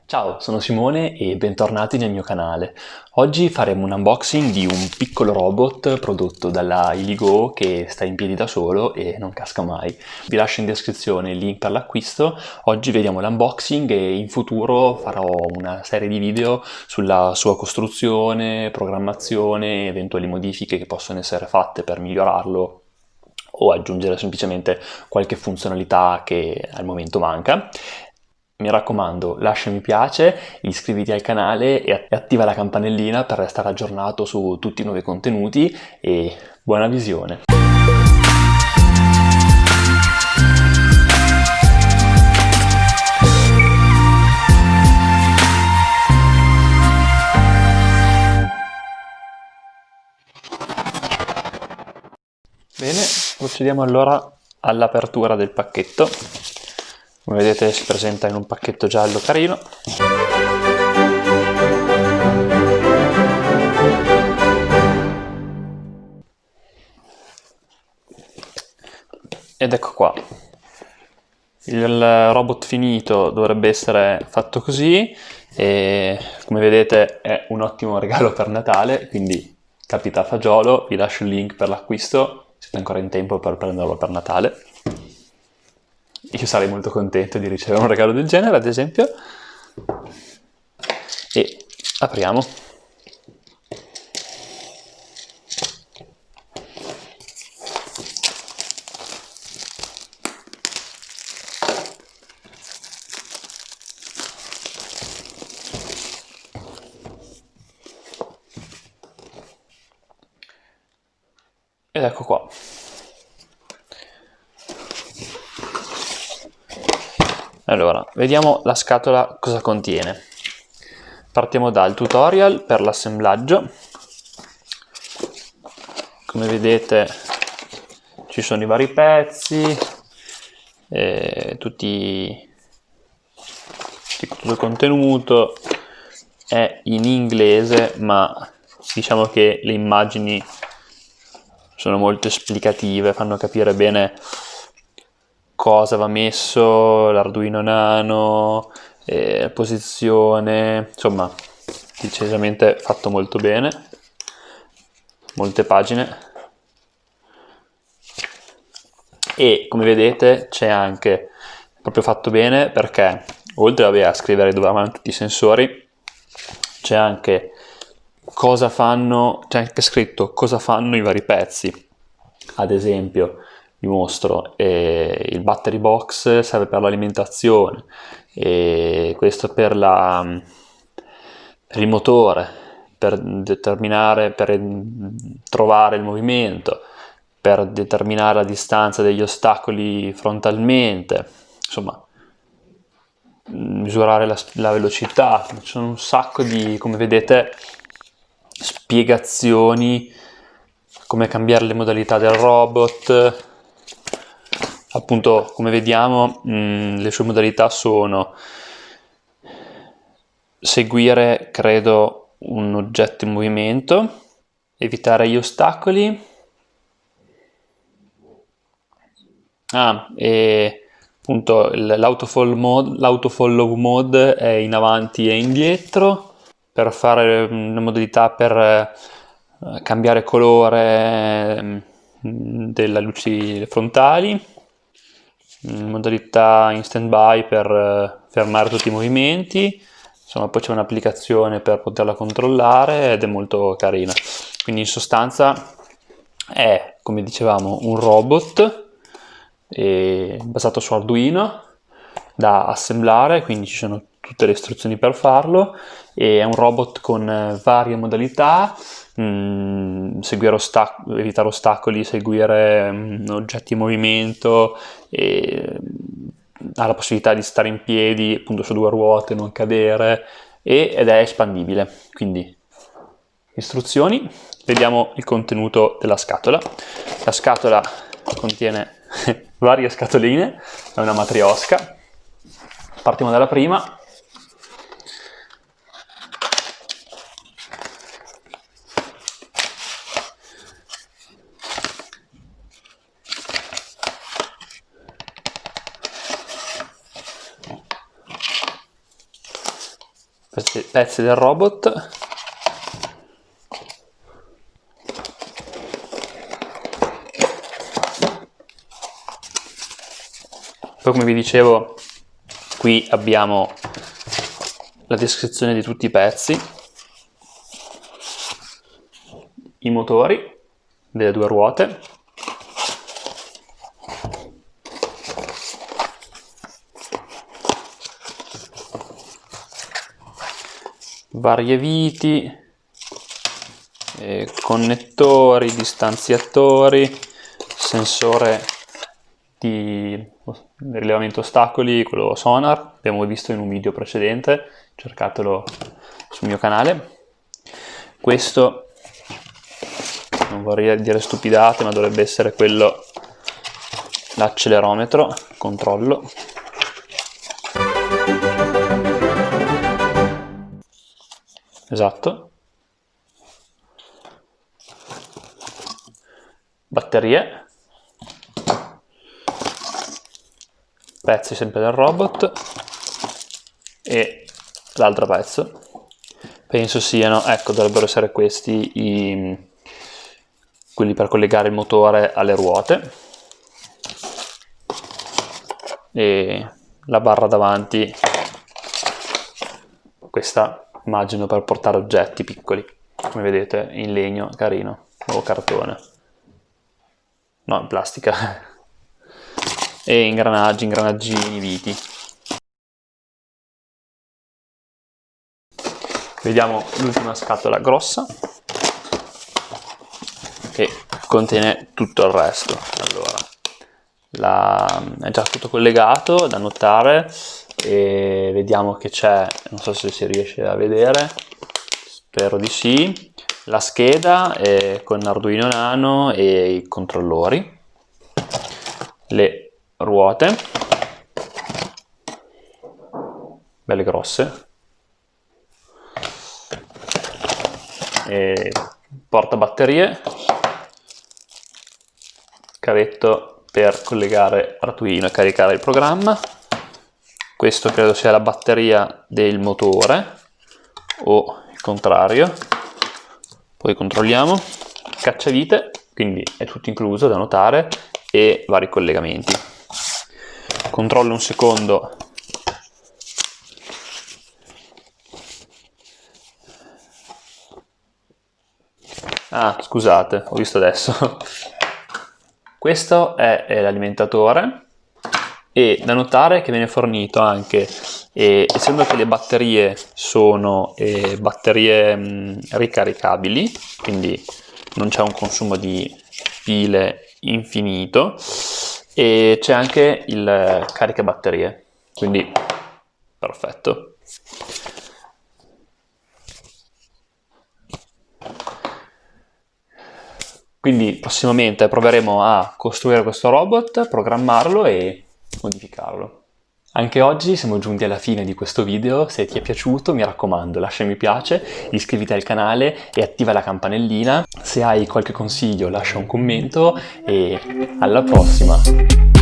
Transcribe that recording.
Ciao, sono Simone e bentornati nel mio canale. Oggi faremo un unboxing di un piccolo robot prodotto dalla Iligo che sta in piedi da solo e non casca mai. Vi lascio in descrizione il link per l'acquisto. Oggi vediamo l'unboxing e in futuro farò una serie di video sulla sua costruzione, programmazione, eventuali modifiche che possono essere fatte per migliorarlo o aggiungere semplicemente qualche funzionalità che al momento manca. Mi raccomando, lascia mi piace, iscriviti al canale e attiva la campanellina per restare aggiornato su tutti i nuovi contenuti e buona visione! Bene, procediamo allora all'apertura del pacchetto. Come vedete si presenta in un pacchetto giallo carino. Ed ecco qua. Il robot finito dovrebbe essere fatto così e come vedete è un ottimo regalo per Natale, quindi capita a fagiolo, vi lascio il link per l'acquisto, siete ancora in tempo per prenderlo per Natale. Io sarei molto contento di ricevere un regalo del genere, ad esempio. E apriamo. Ed ecco qua. Allora, vediamo la scatola cosa contiene. Partiamo dal tutorial per l'assemblaggio. Come vedete ci sono i vari pezzi, tutto il contenuto è in inglese, ma diciamo che le immagini sono molto esplicative, fanno capire bene cosa va messo, l'Arduino Nano, la posizione, insomma decisamente fatto molto bene, molte pagine. E come vedete c'è anche proprio fatto bene perché oltre a scrivere dove vanno tutti i sensori c'è anche cosa fanno, c'è anche scritto cosa fanno i vari pezzi. Ad esempio vi mostro il battery box serve per l'alimentazione, questo per il motore, per trovare il movimento, per determinare la distanza degli ostacoli frontalmente, insomma misurare la velocità. Ci sono un sacco di, come vedete, spiegazioni, come cambiare le modalità del robot. Appunto, come vediamo, le sue modalità sono seguire, credo, un oggetto in movimento, evitare gli ostacoli, e appunto l'autofollow mode è in avanti e indietro per fare una modalità per cambiare colore delle luci frontali, modalità in stand-by per fermare tutti i movimenti. Insomma, poi c'è un'applicazione per poterla controllare ed è molto carina. Quindi in sostanza è, come dicevamo, un robot basato su Arduino da assemblare, quindi ci sono tutte le istruzioni per farlo, e è un robot con varie modalità, evitare ostacoli, seguire oggetti in movimento, ha la possibilità di stare in piedi appunto su due ruote, non cadere, ed è espandibile. Quindi istruzioni, vediamo il contenuto della scatola. La scatola contiene varie scatoline, è una matriosca. Partiamo dalla prima. questi pezzi del robot. Poi, come vi dicevo, qui abbiamo la descrizione di tutti i pezzi, i motori delle due ruote, varie viti, connettori, distanziatori, sensore di rilevamento ostacoli, quello sonar, abbiamo visto in un video precedente, cercatelo sul mio canale. Questo, non vorrei dire stupidate, ma dovrebbe essere quello, l'accelerometro, controllo. Esatto. Batterie. Pezzi sempre del robot. E l'altro pezzo. Penso siano, ecco, dovrebbero essere questi quelli per collegare il motore alle ruote. E la barra davanti, questa immagino per portare oggetti piccoli, come vedete, in legno, carino, o cartone, no, in plastica, e ingranaggini, viti. Vediamo l'ultima scatola grossa, che contiene tutto il resto. Allora, è già tutto collegato, da notare, e vediamo che c'è, non so se si riesce a vedere, spero di sì, la scheda con Arduino Nano e i controllori, le ruote, belle grosse, e portabatterie, cavetto per collegare Arduino e caricare il programma. Questo credo sia la batteria del motore o il contrario. Poi controlliamo. Cacciavite, quindi è tutto incluso, da notare, e vari collegamenti. Controllo un secondo. Ah, scusate, ho visto adesso. Questo è l'alimentatore, e da notare che viene fornito anche, essendo che le batterie sono batterie ricaricabili, quindi non c'è un consumo di pile infinito, e c'è anche il caricabatterie, quindi perfetto. Quindi prossimamente proveremo a costruire questo robot, programmarlo e modificarlo. Anche oggi siamo giunti alla fine di questo video. Se ti è piaciuto, mi raccomando, lascia mi piace, iscriviti al canale e attiva la campanellina. Se hai qualche consiglio lascia un commento e alla prossima!